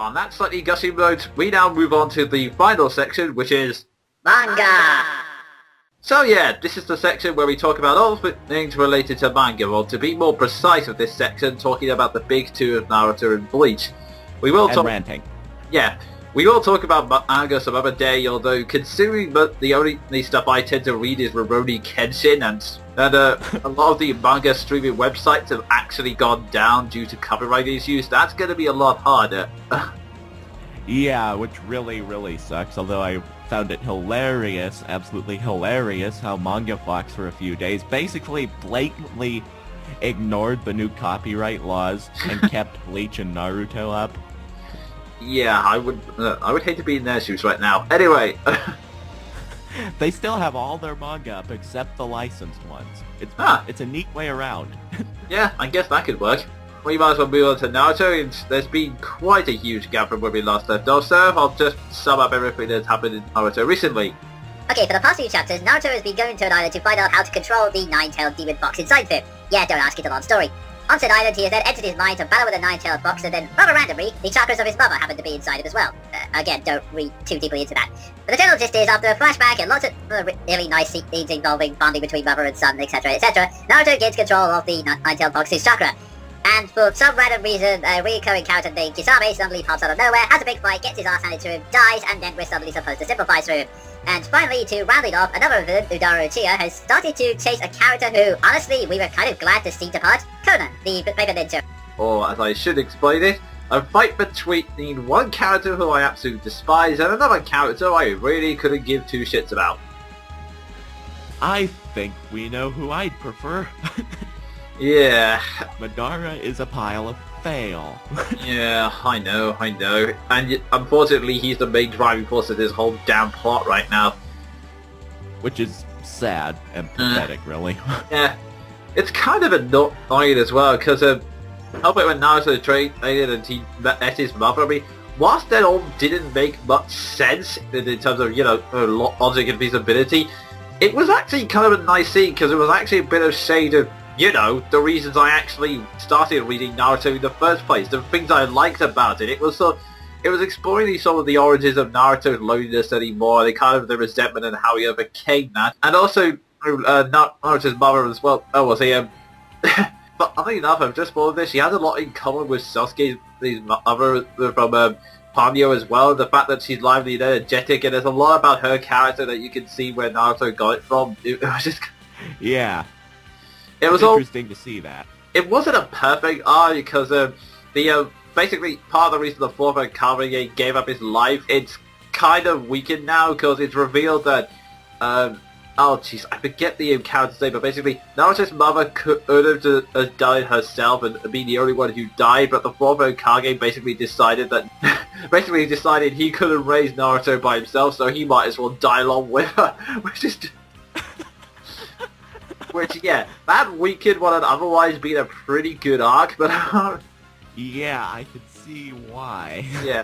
On that slightly gushing note, we now move on to the final section, which is manga. So yeah, this is the section where we talk about all things related to manga, or to be more precise with this section, talking about the big two of Naruto and Bleach. We will talk... ranting. Yeah, we will talk about manga some other day, although considering that the only stuff I tend to read is Rurouni Kenshin, and a lot of the manga streaming websites have actually gone down due to copyright issues, that's going to be a lot harder. Yeah, which really sucks, although I found it hilarious, absolutely hilarious, how Manga Fox for a few days basically blatantly ignored the new copyright laws and kept Bleach and Naruto up. Yeah, I would hate to be in their shoes right now. Anyway. They still have all their manga up except the licensed ones. It's a neat way around. Yeah, I guess that could work. We might as well move on to Naruto, and there's been quite a huge gap from where we last left off, so I'll just sum up everything that's happened in Naruto recently. Okay, for the past few chapters, Naruto has been going to an island to find out how to control the nine-tailed demon fox inside him. Yeah, don't ask, it's a long story. On said island, he has then entered his mind to battle with a nine-tailed fox, and then, rather randomly, the chakras of his mother happen to be inside him as well. Again, don't read too deeply into that. But the general gist is, after a flashback and lots of really nice scenes involving bonding between mother and son, etc., Naruto gains control of the nine-tailed fox's chakra. And for some random reason, a recurring character named Kisame suddenly pops out of nowhere, has a big fight, gets his ass handed to him, dies, and then we're suddenly supposed to sympathize with him. And finally, to round it off, another villain, Udaro Uchiha, has started to chase a character who, honestly, we were kind of glad to see depart, Conan, the paper ninja. Or, as I should explain it, a fight between one character who I absolutely despise and another character I really couldn't give two shits about. I think we know who I'd prefer. Yeah. Madara is a pile of fail. Yeah, I know. And unfortunately, he's the main driving force of this whole damn plot right now. Which is sad and pathetic, really. Yeah. It's kind of annoying as well, because helping when Naruto trained and he met his mother, I mean, whilst that all didn't make much sense in terms of, logic and feasibility, it was actually kind of a nice scene, because it was actually a bit of shade of, the reasons I actually started reading Naruto in the first place, the things I liked about it. It was exploring some of the origins of Naruto's loneliness anymore, the kind of the resentment and how he overcame that, and also Naruto's mother as well. But funny enough, I've just thought of this, she has a lot in common with Sasuke's mother from Ponyo as well, the fact that she's lively and energetic, and there's a lot about her character that you can see where Naruto got it from. It was just... Yeah. It was interesting to see that. It wasn't a perfect arc because basically part of the reason the fourth Hokage gave up his life, it's kind of weakened now because it's revealed that I forget the character's name, but basically Naruto's mother could have died herself and been the only one who died, but the fourth Hokage basically decided he couldn't raise Naruto by himself, so he might as well die along with her, which, yeah, that weakened what had otherwise been a pretty good arc, but... Yeah, I could see why. Yeah.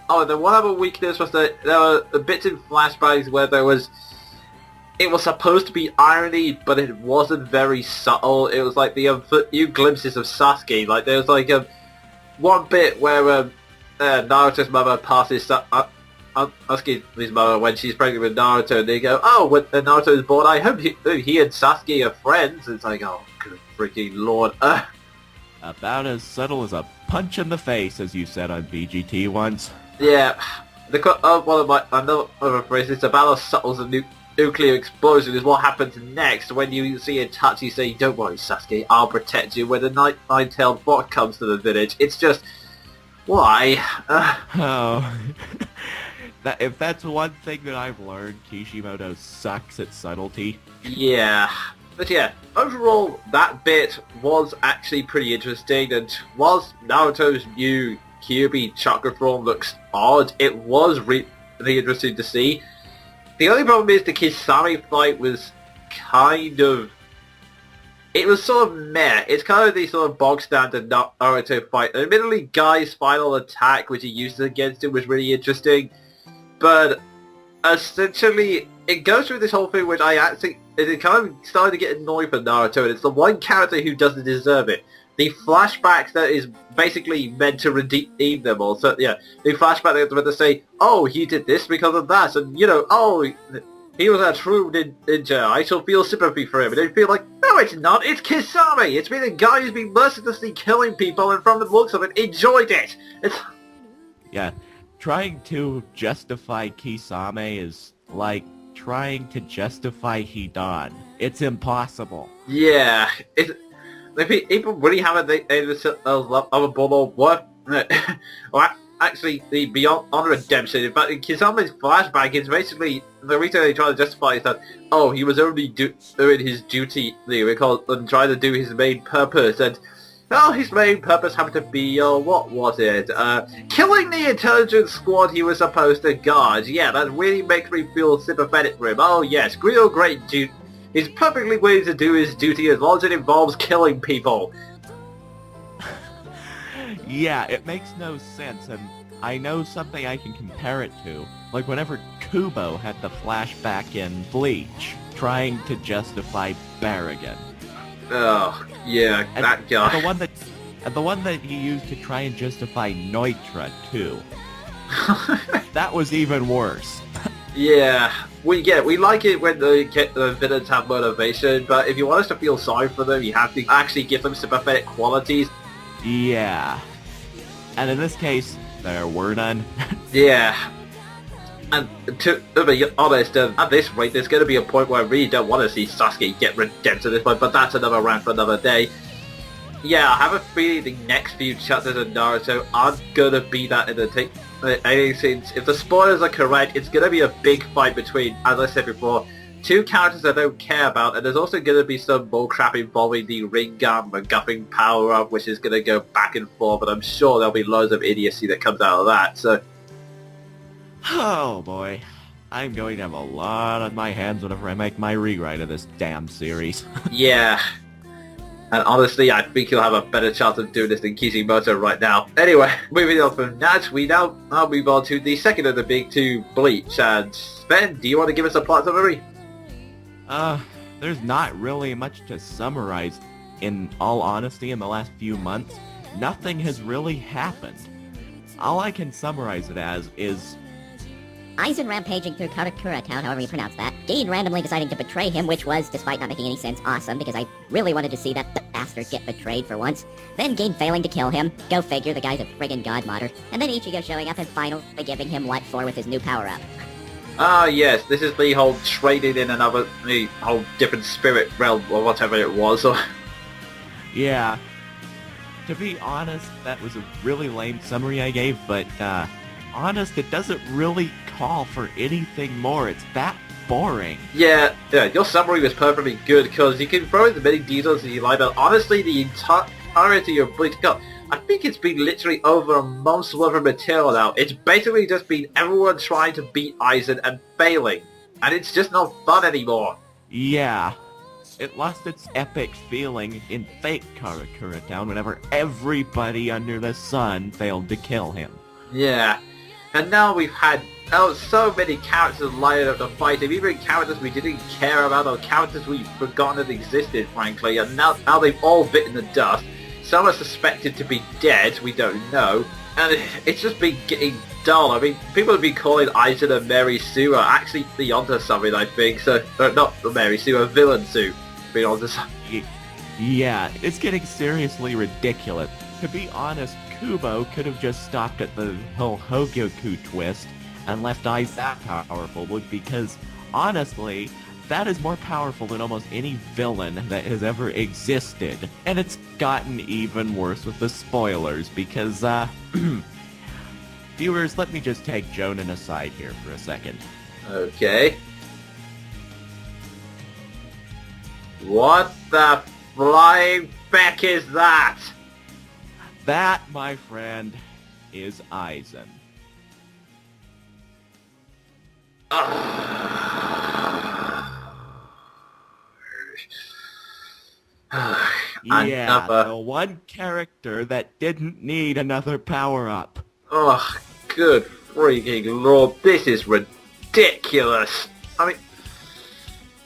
Oh, the one other weakness was that there were bits in flashbacks where it was supposed to be irony, but it wasn't very subtle. It was like the few glimpses of Sasuke. Like, there was like one bit where Naruto's mother passes Sasuke's mother when she's pregnant with Naruto, and they go, "Oh, when Naruto is born, I hope he and Sasuke are friends." It's like, oh, good freaking lord. About as subtle as a punch in the face, as you said on BGT once. Yeah, another phrase, it's about as subtle as a nuclear explosion is what happens next when you see Itachi say, "Don't worry, Sasuke, I'll protect you," when the nine-tailed fox comes to the village. It's just, why? Oh. If that's one thing that I've learned, Kishimoto sucks at subtlety. Yeah. But yeah, overall, that bit was actually pretty interesting, and whilst Naruto's new Kyuubi chakra form looks odd, it was really interesting to see. The only problem is the Kisame fight was it was sort of meh. It's kind of the sort of bog standard Naruto fight. And admittedly, Guy's final attack, which he used against him, was really interesting. But essentially, it goes through this whole thing which it kind of started to get annoying for Naruto, and it's the one character who doesn't deserve it. the flashback that is basically meant to redeem them all. So yeah, the flashback that's meant to say, oh, he did this because of that, and you know, oh, he was a true ninja, I shall feel sympathy for him. And they feel like, no, it's not, it's Kisame! It's been a guy who's been mercilessly killing people and from the looks of it, enjoyed it! It's... Yeah, trying to justify Kisame is like trying to justify Hidan. It's impossible. Yeah, it's... People really haven't they love of a ball or what? Well, actually, the Beyond Honor Redemption, in fact, in Kisame's flashback, it's basically, the reason they try to justify is that, oh, he was only doing his duty, and trying to do his main purpose, and, well, his main purpose happened to be, what was it? Killing the intelligence squad he was supposed to guard. Yeah, that really makes me feel sympathetic for him. Oh, yes, real great dude. He's perfectly willing to do his duty as long as it involves killing people. Yeah, it makes no sense, and I know something I can compare it to. Like whenever Kubo had the flashback in Bleach, trying to justify Barrigan. Oh, yeah, that guy. And the one that he used to try and justify Neutra, too. That was even worse. Yeah, we like it when the villains have motivation, but if you want us to feel sorry for them, you have to actually give them sympathetic qualities. Yeah. And in this case, there were none. Yeah. And to be honest, at this rate, there's going to be a point where I really don't want to see Sasuke get redempted at this point, but that's another rant for another day. Yeah, I have a feeling the next few chapters of Naruto aren't going to be that entertaining. Since if the spoilers are correct, it's going to be a big fight between, as I said before, two characters I don't care about, and there's also going to be some bullcrap involving the Rinnegan MacGuffin power-up, which is going to go back and forth, and I'm sure there'll be loads of idiocy that comes out of that, so... Oh boy, I'm going to have a lot on my hands whenever I make my rewrite of this damn series. Yeah. And honestly, I think you'll have a better chance of doing this than Kishimoto right now. Anyway, moving on from that, we now move on to the second of the big two, Bleach. And Sven, do you want to give us a plot summary? There's not really much to summarize. In all honesty, in the last few months, nothing has really happened. All I can summarize it as is... Aizen rampaging through Karakura town, however you pronounce that. Dean randomly deciding to betray him, which was, despite not making any sense, awesome, because I really wanted to see that bastard get betrayed for once. Then Dean failing to kill him. Go figure, the guy's a friggin' godmodder. And then Ichigo showing up and finally giving him what for with his new power-up. Ah, yes, this is the whole trading in the whole different spirit realm, or whatever it was. Yeah. To be honest, that was a really lame summary I gave, but, honest, it doesn't really call for anything more. It's that boring. Yeah, your summary was perfectly good, because you can throw in the many details that you like, but honestly, the entirety of Bleach, God, I think it's been literally over a month's worth of material now. It's basically just been everyone trying to beat Aizen and failing, and it's just not fun anymore. Yeah. It lost its epic feeling in fake Karakura Town whenever everybody under the sun failed to kill him. Yeah. And now we've had so many characters lined up to fight him, even characters we didn't care about or characters we've forgotten that existed, frankly, and now they've all bitten the dust. Some are suspected to be dead, we don't know, and it's just been getting dull. I mean, people have been calling Aizen and Mary Sue are actually onto something, I think, so, not Mary Sue, a villain Sue, being onto something. Yeah, it's getting seriously ridiculous. To be honest, Kubo could have just stopped at the whole Hogyoku twist and left Aizen that powerful, because honestly, that is more powerful than almost any villain that has ever existed. And it's gotten even worse with the spoilers, because, viewers, let me just take Jonin aside here for a second. Okay. What the flying feck is that? That, my friend, is Aizen. Yeah, the one character that didn't need another power-up. Oh, good freaking lord, this is ridiculous. I mean,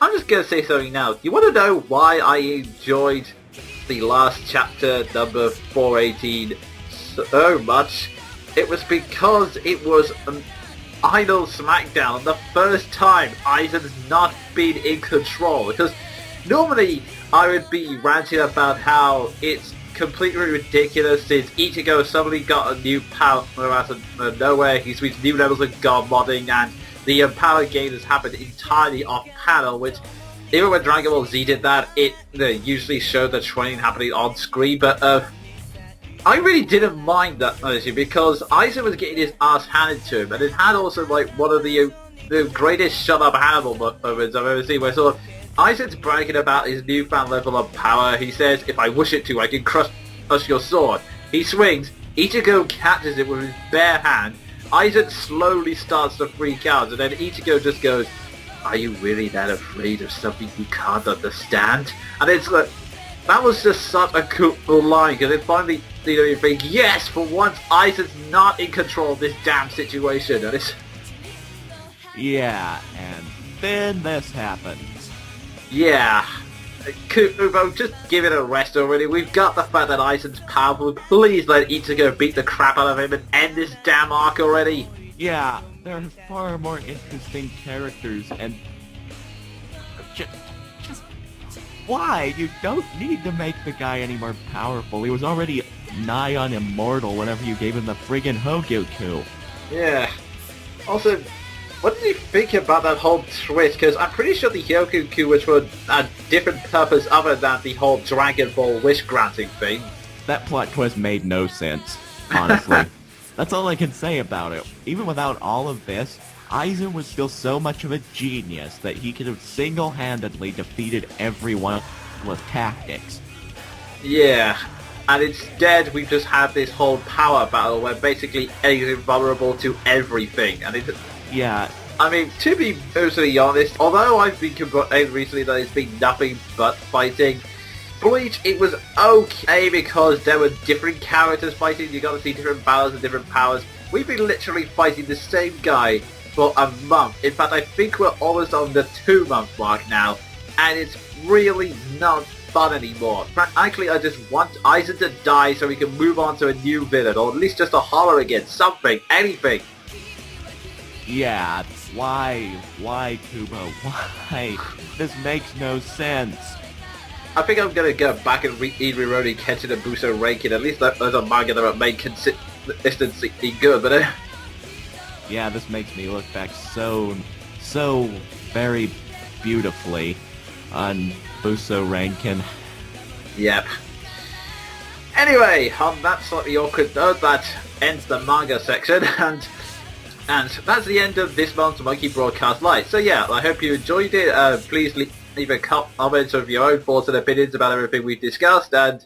I'm just gonna say something now. You want to know why I enjoyed the last chapter, number 418, so much, it was because it was an idle SmackDown, the first time Aizen's not been in control, because normally I would be ranting about how it's completely ridiculous since Ichigo suddenly got a new power out of nowhere, he's reached new levels of god modding, and the power gain has happened entirely off panel, which even when Dragon Ball Z did that, it usually showed the training happening on screen, but I really didn't mind that honestly, because Aizen was getting his ass handed to him, and it had also like one of the greatest shut up Hannibal moments I've ever seen, where sort of Aizen's bragging about his newfound level of power. He says, if I wish it to, I can crush your sword. He swings, Ichigo catches it with his bare hand, Aizen slowly starts to freak out, and then Ichigo just goes, are you really that afraid of something you can't understand? And it's like, that was just such a cool line, because it finally, you think, yes, for once Aizen's not in control of this damn situation, and it's... Yeah, and then this happens. Yeah. Kubo, just give it a rest already. We've got the fact that Aizen's powerful. Please let Ichigo beat the crap out of him and end this damn arc already. Yeah, there are far more interesting characters, and just why? You don't need to make the guy any more powerful. He was already nigh on immortal whenever you gave him the friggin' Hogyoku. Yeah. Also, what did you think about that whole twist? Because I'm pretty sure the Hyokuku was for a different purpose other than the whole Dragon Ball wish granting thing. That plot twist made no sense, honestly. That's all I can say about it. Even without all of this, Aizen was still so much of a genius that he could have single-handedly defeated everyone with tactics. Yeah, and instead we just had this whole power battle where basically Eddie's invulnerable to everything, and it's... Yeah. I mean, to be brutally honest, although I've been complaining recently that it's been nothing but fighting, Bleach, it was okay because there were different characters fighting, you got to see different battles and different powers. We've been literally fighting the same guy for a month. In fact, I think we're almost on the 2-month mark now, and it's really not fun anymore. Frankly, I just want Aizen to die so we can move on to a new villain, or at least just a horror again, something, anything. Yeah, why, Kubo? Why? This makes no sense. I think I'm gonna go back and read Rurouni Kenshin and Buso Rankin. At least those are manga that are made consistently good, but yeah, this makes me look back so very beautifully on Buso Rankin. Yep. Anyway, on that slightly awkward note, that ends the manga section, and that's the end of this month's Monkey Broadcast Lite. So yeah, I hope you enjoyed it. Please leave a comment of your own thoughts and opinions about everything we've discussed, and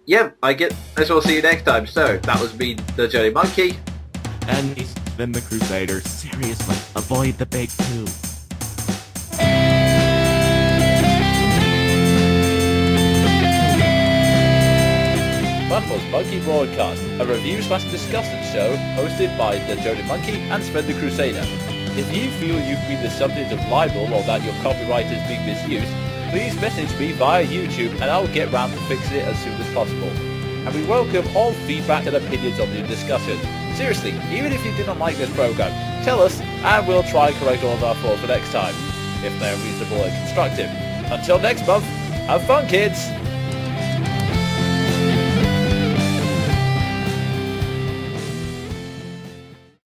yeah, I guess we'll see you next time. So, that was me, the Jonin Monkey. And he's Sven the Crusader. Seriously, avoid the big two. That was Monkey Broadcast, a review/discussion show hosted by the Jonin Monkey and Sven the Crusader. If you feel you've been the subject of libel or that your copyright is being misused, please message me via YouTube and I'll get round to fixing it as soon as possible. And we welcome all feedback and opinions on the discussion. Seriously, even if you did not like this program, tell us and we'll try and correct all of our faults for next time, if they're reasonable and constructive. Until next month, have fun kids!